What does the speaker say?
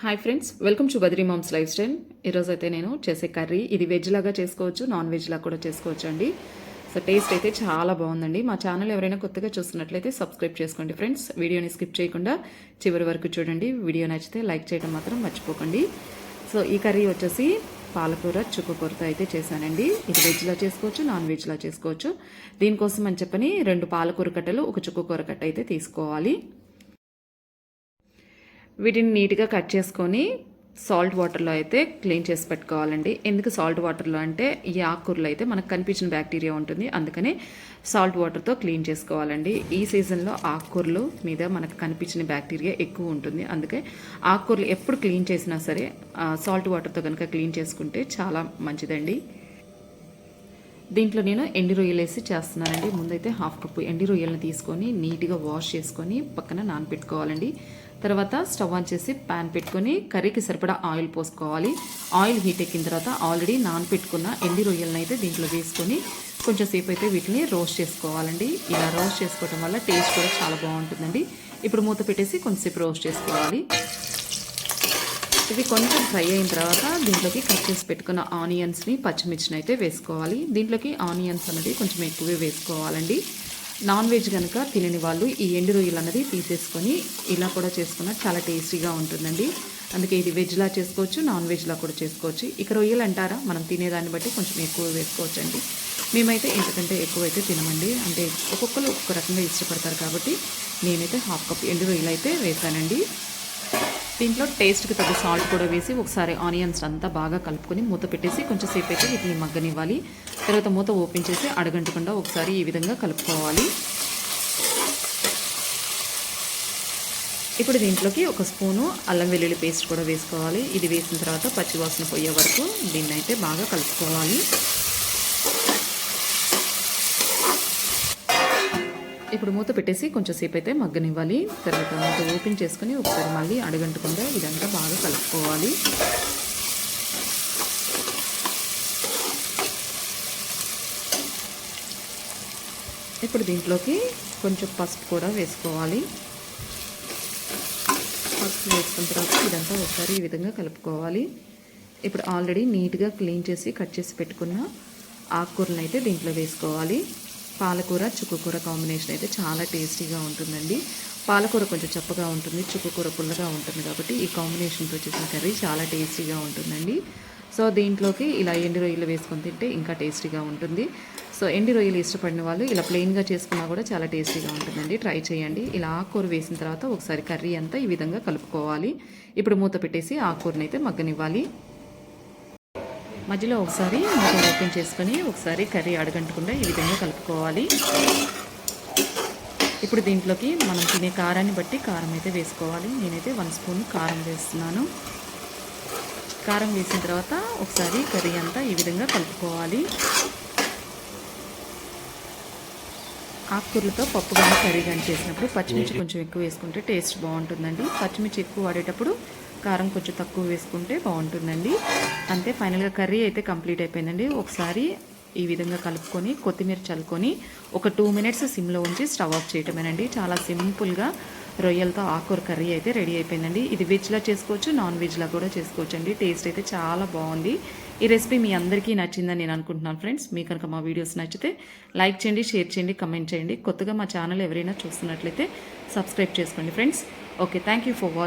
Hi friends, welcome to Badri mom's lifestyle. ఈరోజు అయితే నేను చేసే కర్రీ ఇది వెజ్ లాగా చేసుకోవచ్చు, నాన్ వెజ్ లాగా కూడా చేసుకోవచ్చు అండి. సో టేస్ట్ అయితే చాలా బాగుందండి. మా ఛానల్ ఎవరైనా కొత్తగా చూస్తున్నట్లయితే సబ్స్క్రైబ్ చేసుకోండి ఫ్రెండ్స్. వీడియోని స్కిప్ చేయకుండా చివరి వరకు చూడండి. వీడియో నచ్చితే లైక్ చేయడం మాత్రం మర్చిపోకండి. సో ఈ కర్రీ వచ్చేసి పాలకూర చుక్కకూరతో అయితే చేశానండి. ఇది వెజ్లా చేసుకోవచ్చు, నాన్ వెజ్లా చేసుకోవచ్చు. దీనికోసం అని చెప్పని 2 పాలకూర కట్టలు, 1 చుక్కకూర కట్ట అయితే తీసుకోవాలి. వీటిని నీట్గా కట్ చేసుకొని సాల్ట్ వాటర్లో అయితే క్లీన్ చేసి పెట్టుకోవాలండి. ఎందుకు సాల్ట్ వాటర్లో అంటే ఈ ఆకుకూరలో అయితే మనకు కనిపించిన బ్యాక్టీరియా ఉంటుంది, అందుకనే సాల్ట్ వాటర్తో క్లీన్ చేసుకోవాలండి. ఈ సీజన్లో ఆకుకూరలు మీద మనకు కనిపించిన బ్యాక్టీరియా ఎక్కువ ఉంటుంది, అందుకే ఆకుకూరలు ఎప్పుడు క్లీన్ చేసినా సరే సాల్ట్ వాటర్తో కనుక క్లీన్ చేసుకుంటే చాలా మంచిదండి. దీంట్లో నేను ఎండి రొయ్యలు వేసి చేస్తున్నానండి. ముందైతే 1/2 కప్పు ఎండి రొయ్యలను తీసుకొని నీట్గా వాష్ చేసుకొని పక్కన నానబెట్టుకోవాలండి. తర్వాత స్టవ్ ఆన్ చేసి ప్యాన్ పెట్టుకొని కర్రీకి సరిపడా ఆయిల్ పోసుకోవాలి. ఆయిల్ హీట్ ఎక్కిన తర్వాత ఆల్రెడీ నానబెట్టుకున్న ఎండి రొయ్యలను అయితే దీంట్లో వేసుకొని కొంచెం సేపు అయితే వీటిని రోస్ట్ చేసుకోవాలండి. ఇలా రోస్ట్ చేసుకోవడం వల్ల టేస్ట్ కూడా చాలా బాగుంటుందండి. ఇప్పుడు మూత పెట్టేసి కొంచెంసేపు రోస్ట్ చేసుకోవాలి. ఇవి కొంచెం ఫ్రై అయిన తర్వాత దీంట్లోకి కట్ చేసి పెట్టుకున్న ఆనియన్స్ని, పచ్చిమిర్చిని అయితే వేసుకోవాలి. దీంట్లోకి ఆనియన్స్ అనేది కొంచెం ఎక్కువే వేసుకోవాలండి. నాన్ వెజ్ కనుక తినని వాళ్ళు ఈ ఎండు రొయ్యలు అన్నది తీసేసుకొని ఇలా కూడా చేసుకున్న చాలా టేస్టీగా ఉంటుందండి. అందుకే ఇది వెజ్లా చేసుకోవచ్చు, నాన్ వెజ్లా కూడా చేసుకోవచ్చు. ఇక రొయ్యలు అంటారా, మనం తినేదాన్ని బట్టి కొంచెం ఎక్కువ వేసుకోవచ్చు అండి. మేమైతే ఇంతకంటే ఎక్కువ అయితే తినమండి, అంటే ఒక్కొక్కరు ఒక్కొక్క రకంగా ఇష్టపడతారు కాబట్టి నేనైతే 1/2 కప్ ఎండు రొయ్యలు అయితే వేసానండి. దీంట్లో టేస్ట్కి తగ్గ సాల్ట్ కూడా వేసి ఒకసారి ఆనియన్స్ అంతా బాగా కలుపుకొని మూత పెట్టేసి కొంచెం సేపు అయితే వీటిని మగ్గనివ్వాలి. తర్వాత మూత ఓపెన్ చేసి అడగంటకుండా ఒకసారి ఈ విధంగా కలుపుకోవాలి. ఇప్పుడు దీంట్లోకి 1 స్పూను అల్లం వెల్లుల్లి పేస్ట్ కూడా వేసుకోవాలి. ఇది వేసిన తర్వాత పచ్చివాసన పోయే వరకు దీన్ని అయితే బాగా కలుపుకోవాలి. ఇప్పుడు మూత పెట్టేసి కొంచెం సేపు అయితే మగ్గనివ్వాలి. తర్వాత మూత ఓపెన్ చేసుకుని ఒకసారి మళ్ళీ అడగంటకుండా ఇదంతా బాగా కలుపుకోవాలి. ఇప్పుడు దీంట్లోకి కొంచెం పసుపు కూడా వేసుకోవాలి. పసుపు వేసుకున్న తర్వాత ఇదంతా ఒకసారి ఈ విధంగా కలుపుకోవాలి. ఇప్పుడు ఆల్రెడీ నీట్గా క్లీన్ చేసి కట్ చేసి పెట్టుకున్న ఆకుకూరలను అయితే దీంట్లో వేసుకోవాలి. పాలకూర చుక్కకూర కాంబినేషన్ అయితే చాలా టేస్టీగా ఉంటుందండి. పాలకూర కొంచెం చప్పగా ఉంటుంది, చుక్కకూర పుల్లగా ఉంటుంది కాబట్టి ఈ కాంబినేషన్తో చేసిన కర్రీ చాలా టేస్టీగా ఉంటుందండి. సో దీంట్లోకి ఇలా ఎండు రొయ్యలు వేసుకొని తింటే ఇంకా టేస్టీగా ఉంటుంది. సో ఎండు రొయ్యలు ఇష్టపడిన వాళ్ళు ఇలా ప్లెయిన్గా చేసుకున్నా కూడా చాలా టేస్టీగా ఉంటుందండి. ట్రై చేయండి. ఇలా ఆకుకూర వేసిన తర్వాత ఒకసారి కర్రీ అంతా ఈ విధంగా కలుపుకోవాలి. ఇప్పుడు మూత పెట్టేసి ఆకుకూరని అయితే మగ్గనివ్వాలి. మధ్యలో ఒకసారి మూత ఓపెన్ చేసుకొని ఒకసారి కర్రీ అడగంటకుండా ఈ విధంగా కలుపుకోవాలి. ఇప్పుడు దీంట్లోకి మనం తినే కారాన్ని బట్టి కారం అయితే వేసుకోవాలి. నేనైతే 1 స్పూన్ కారం వేస్తున్నాను. కారం వేసిన తర్వాత ఒకసారి కర్రీ అంతా ఈ విధంగా కలుపుకోవాలి. ఆకుకూరలతో పప్పు కానీ కర్రీ కానీ చేసినప్పుడు పచ్చిమిర్చి కొంచెం ఎక్కువ వేసుకుంటే టేస్ట్ బాగుంటుందండి. పచ్చిమిర్చి ఎక్కువ వాడేటప్పుడు కారం కొంచెం తక్కువ వేసుకుంటే బాగుంటుందండి. అంతే, ఫైనల్గా కర్రీ అయితే కంప్లీట్ అయిపోయిందండి. ఒకసారి ఈ విధంగా కలుపుకొని కొత్తిమీర చల్లుకొని ఒక 2 మినిట్స్ సిమ్లో ఉంచి స్టవ్ ఆఫ్ చేయటమేనండి. చాలా సింపుల్గా రొయ్యలతో ఆకుకూర కర్రీ అయితే రెడీ అయిపోయిందండి. ఇది వెజ్లా చేసుకోవచ్చు, నాన్ వెజ్లా కూడా చేసుకోవచ్చు అండి. టేస్ట్ అయితే చాలా బాగుంది. ఈ రెసిపీ మీ అందరికీ నచ్చిందని నేను అనుకుంటున్నాను ఫ్రెండ్స్. మీ కనుక మా వీడియోస్ నచ్చితే లైక్ చేయండి, షేర్ చేయండి, కమెంట్ చేయండి. కొత్తగా మా ఛానల్ ఎవరైనా చూస్తున్నట్లయితే సబ్స్క్రైబ్ చేసుకోండి friends. Okay, thank you for watching.